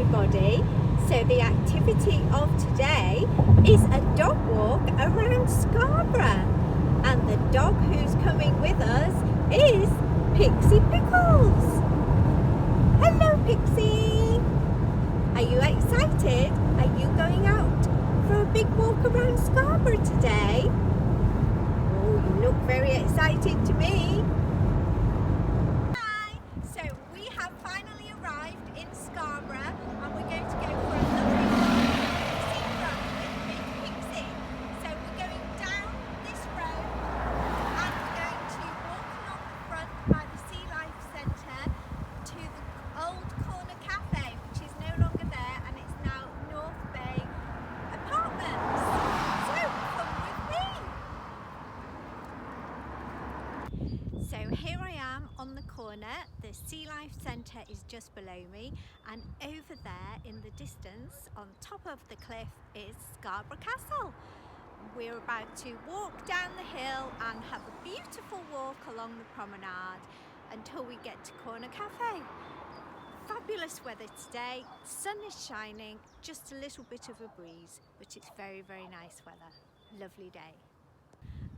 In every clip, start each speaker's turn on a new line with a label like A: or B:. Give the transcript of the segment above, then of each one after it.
A: everybody. So the activity of today is a dog walk around Scarborough, and the dog who's coming with us is Pixie Pickles. Hello Pixie! Are you excited? Are you going out for a big walk around Scarborough today? Oh, you look very excited to me. Hi! So we have finally arrived in Scarborough and we're going to go for a lovely walk seafront with Big Pixie. So we're going down this road and we're going to walk along the front by the Sea Life Centre to the old corner cafe, which is no longer there and it's now North Bay Apartments. So come with me! So here I am on the corner. The Sea Life Centre is just below me, and over there in the distance on top of the cliff is Scarborough Castle. We're about to walk down the hill and have a beautiful walk along the promenade until we get to Corner Cafe. Fabulous weather today, sun is shining, just a little bit of a breeze, but it's very, very nice weather. Lovely day.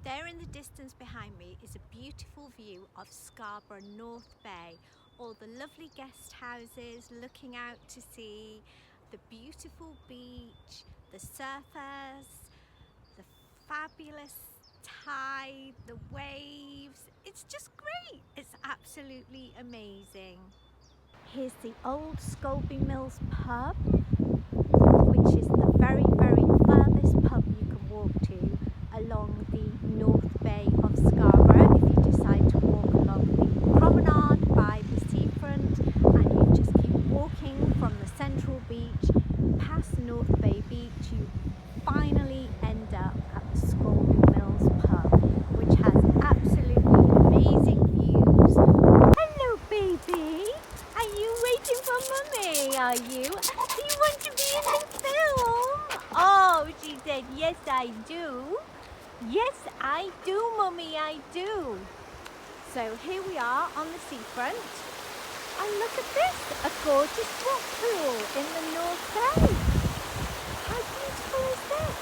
A: There in the distance behind me is a beautiful view of Scarborough North Bay. All the lovely guest houses looking out to sea, the beautiful beach, the surfers, the fabulous tide, the waves. It's just great. It's absolutely amazing. Here's the old Scarborough Mills pub, which is the very, very furthest pub you can walk to along the North Bay of Scarborough. If you decide to walk along the promenade by the seafront and you just keep walking from the central beach past North Bay Beach, you finally end up at the Scarborough Mills pub, which has absolutely amazing views. Hello baby! Are you waiting for Mummy, are you? Do you want to be in the film? Oh, she said, yes I do. Yes I do, Mummy, I do. So here we are on the seafront. And look at this, a gorgeous rock pool in the North Bay. How beautiful is this?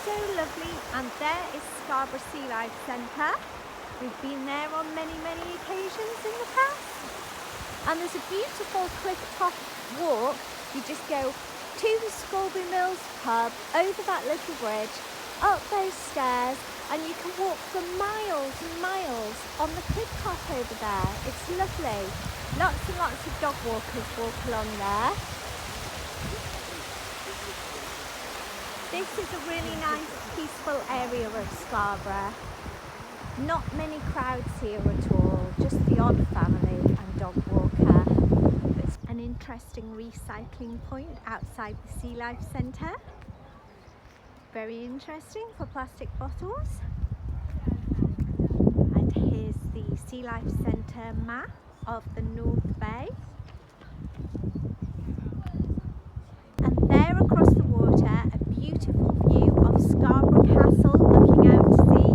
A: So lovely. And there is Scarborough Sea Life Centre. We've been there on many, many occasions in the past. And there's a beautiful cliff top walk. You just go to the Scarborough Mills pub, over that little bridge, up those stairs, and you can walk for miles and miles on the cliff top over there. It's lovely. Lots and lots of dog walkers walk along there. This is a really nice peaceful area of Scarborough. Not many crowds here at all, just the odd family and dog walker. It's an interesting recycling point outside the Sea Life Centre. Very interesting for plastic bottles. And here's the Sea Life Centre map of the North Bay. And there across the water, a beautiful view of Scarborough Castle looking out to sea.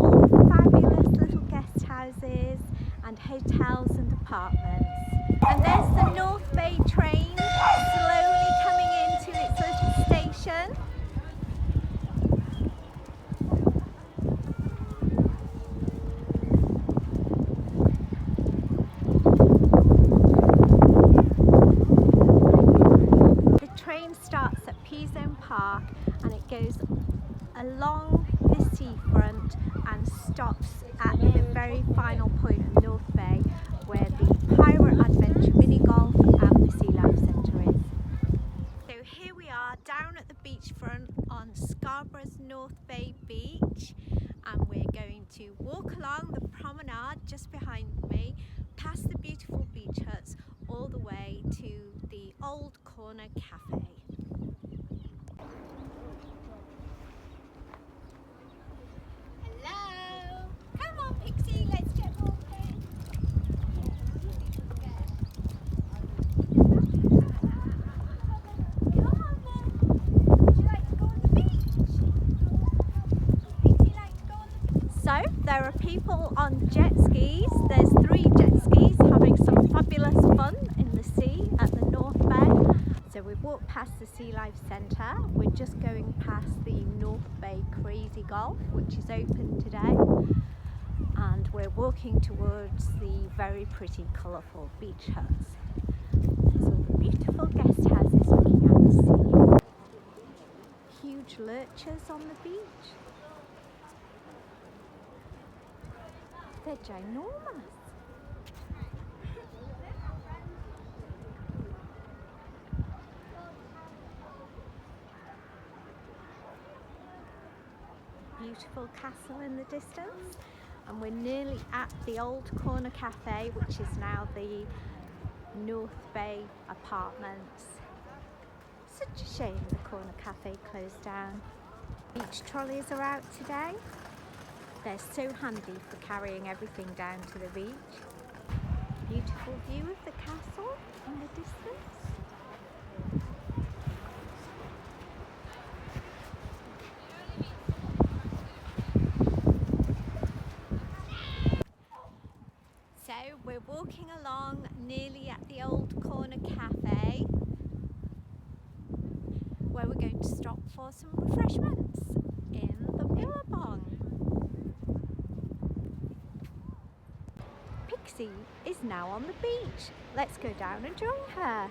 A: All fabulous little guest houses and hotels and apartments. And there's the North Bay train slowly coming into its little station. Starts at Peazone Park and it goes along the seafront and stops at the very final point of North Bay where the Pirate Adventure Mini Golf and the Sea Life Centre is. So here we are down at the beachfront on Scarborough's North Bay Beach, and we're going to walk along the promenade just behind me, past the beautiful beach huts, all the way to the Old Corner Cafe. Hello! Come on Pixie, let's get walking! Come on then! Would you like to go on the beach? Pixie like to go on the beach? So, there are people on jet skis. There's 3 jet skis having some fabulous fun in the sea at the North Bay. walked past the Sea Life Centre. We're just going past the North Bay Crazy Golf, which is open today, and we're walking towards the very pretty colourful beach huts. There's all the beautiful guest houses looking at the sea. Huge lurchers on the beach. They're ginormous. Beautiful castle in the distance, and we're nearly at the old corner cafe, which is now the North Bay Apartments. Such a shame the corner cafe closed down. Beach trolleys are out today. They're so handy for carrying everything down to the beach. Beautiful view of the castle in the distance. So we're walking along nearly at the old corner cafe, where we're going to stop for some refreshments in the Billabong. Pixie is now on the beach. Let's go down and join her.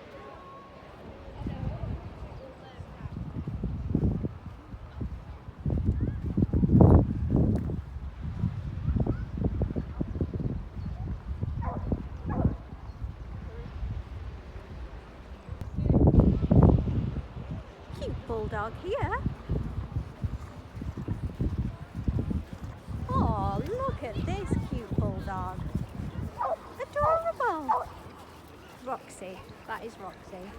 A: Bulldog here. Oh, look at this cute bulldog. Adorable. Roxy, that is Roxy.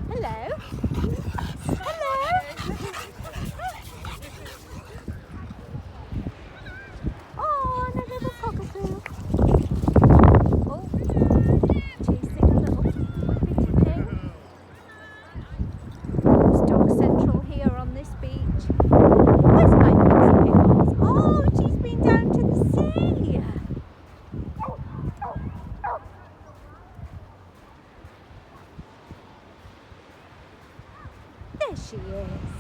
A: Hello. Hello. Oh, and a little cockapoo. Oh, chasing a little bitty thing. Central here on this beach. Where's my Pixie Pickles? Oh, she's been down to the sea. There she is.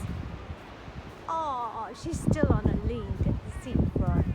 A: Oh, she's still on a lead at the seafront.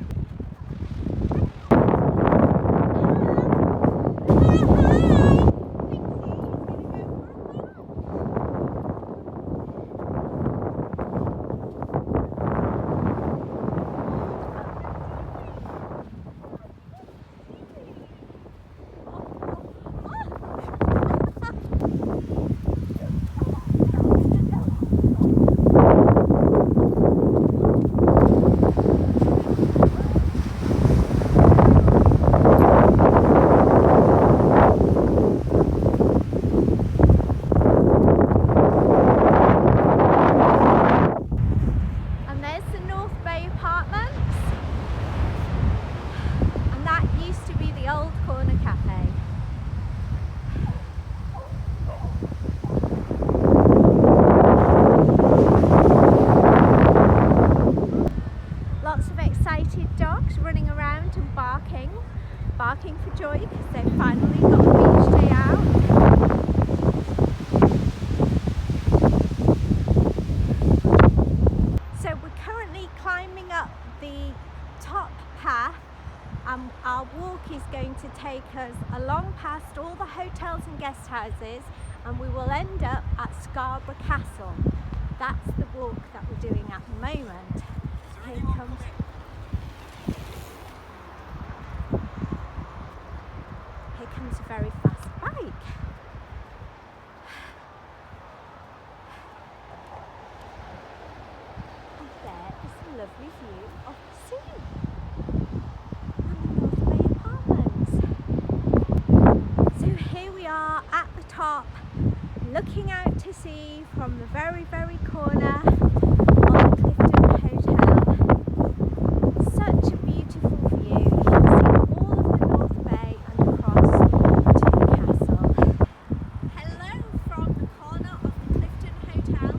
A: Barking for joy because they've finally got a beach day out. So we're currently climbing up the top path, and our walk is going to take us along past all the hotels and guest houses, and we will end up at Scarborough Castle. That's the walk that we're doing at the moment. Here comes a very fast bike. And there is a lovely view of the sea and the North Bay Apartments. So here we are at the top, looking out to sea from the very, very corner of the Clifton Hotel. Such a beautiful view. You can see all of the North Bay and across to the castle. Hello from the corner of the Clifton Hotel.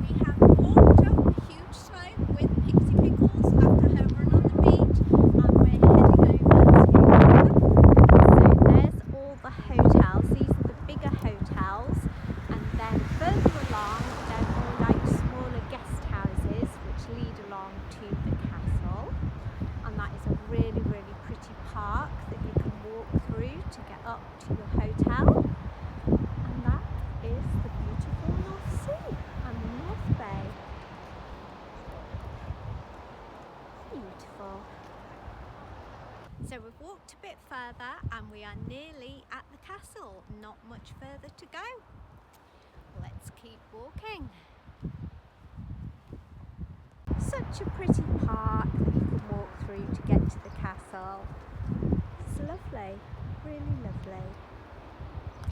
A: We have walked up a huge slope with Pixie Pickles after her run on the beach, and we're heading over to so there's all the hotels. These are the bigger hotels, and then further along there are like smaller guest houses which lead along to the castle, and that is a really pretty park that you can walk through to get up to your hotel. And that is the beautiful North Sea and the North Bay. Beautiful. So we've walked a bit further and we are nearly at the castle, not much further to go. Let's keep walking. Such a pretty park that you can walk through to get to the castle. It's lovely, really lovely.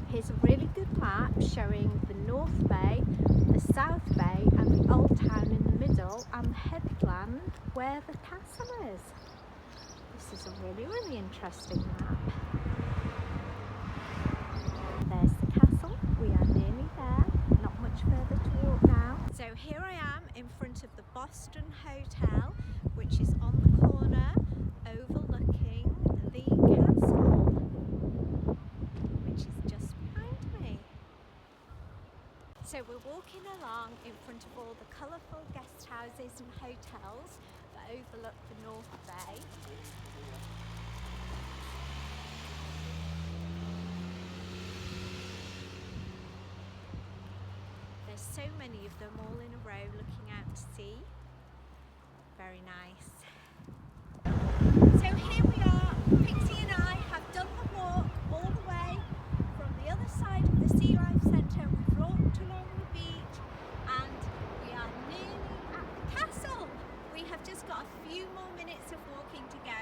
A: Here's a really good map showing the North Bay, the South Bay and the old town in the middle and the headland where the castle is. This is a really interesting map. There's the castle, we are nearly there, not much further to walk now. So here I am in front of the Boston Hotel, which is on the corner overlooking the castle, which is just behind me. So we're walking along in front of all the colourful guest houses and hotels that overlook the North Bay. There's so many of them all in a row looking out to sea. Very nice. So here we are, Pixie and I have done the walk all the way from the other side of the Sea Life Centre. We've walked along the beach and we are nearly at the castle. We have just got a few more minutes of walking to go.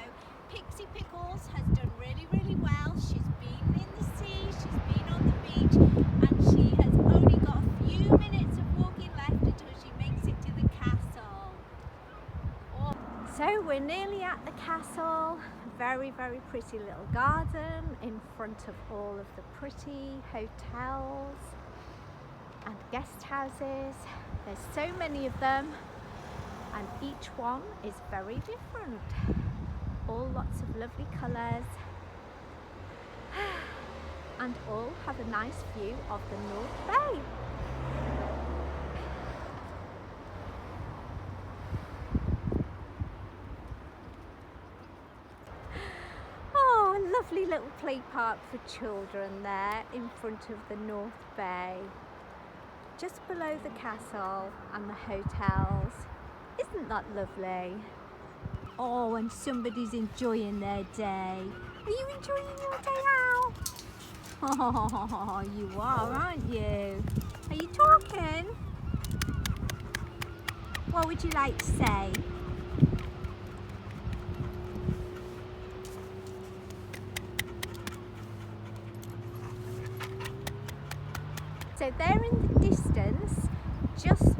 A: Pixie Pickles has done really well. She's been in the sea, she's been on the beach, and she has only got a few minutes of walking left until she makes it to the castle. Oh. So we're nearly at the castle. Very pretty little garden in front of all of the pretty hotels and guest houses. There's so many of them and each one is very different. All lots of lovely colours and all have a nice view of the North Bay. Oh, lovely little play park for children there in front of the North Bay, just below the castle and the hotels. Isn't that lovely? Oh, and somebody's enjoying their day. Are you enjoying your day out? Oh, you are, aren't you? Are you talking? What would you like to say? So there in the distance, just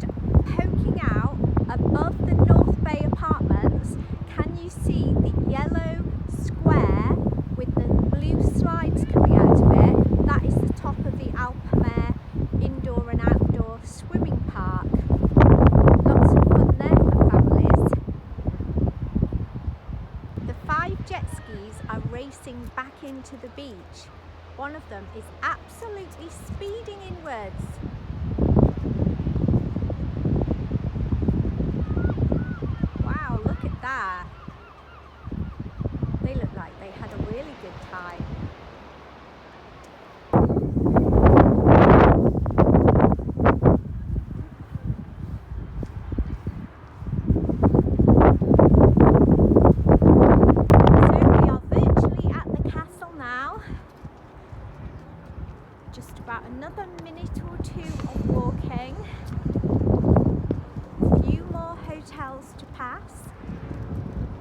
A: poking out above the North Bay apartments, can you see the yellow square with the blue slides coming out of it? That is the top of the Alpamare indoor and outdoor swimming park. Lots of fun there for families. The 5 jet skis are racing back into the beach. One of them is absolutely speeding inwards. Wow, look at that. They look like they had a really good time. So we are virtually at the castle now. Just about another minute or two of walking. A few more hotels to pass.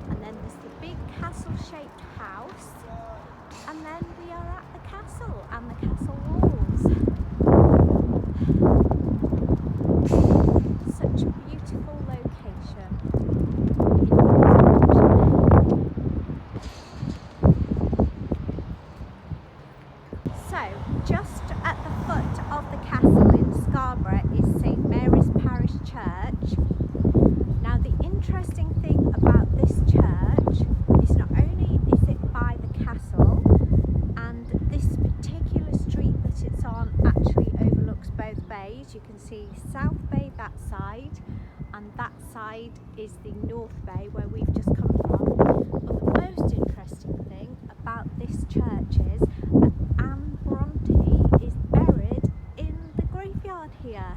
A: And then there's the big castle-shaped house. And then we are at the castle and the castle walls. Such a beautiful location. So, just at the foot of the castle in Scarborough is St Mary's Parish Church. Now the interesting thing about this church is not only is it by the castle and this particular street that both bays. You can see South Bay that side, and that side is the North Bay where we've just come from. But the most interesting thing about this church is that Anne Bronte is buried in the graveyard here.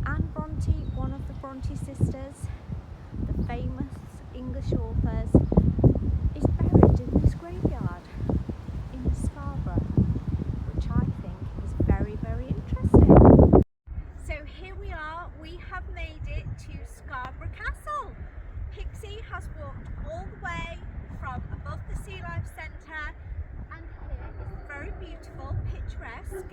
A: Anne Bronte, one of the Bronte sisters, the famous English authors, is buried in this graveyard in Scarborough, which I think is very, very interesting. So here we are, we have made it to Scarborough Castle. Pixie has walked all the way from above the Sea Life Centre, and here is the very beautiful, picturesque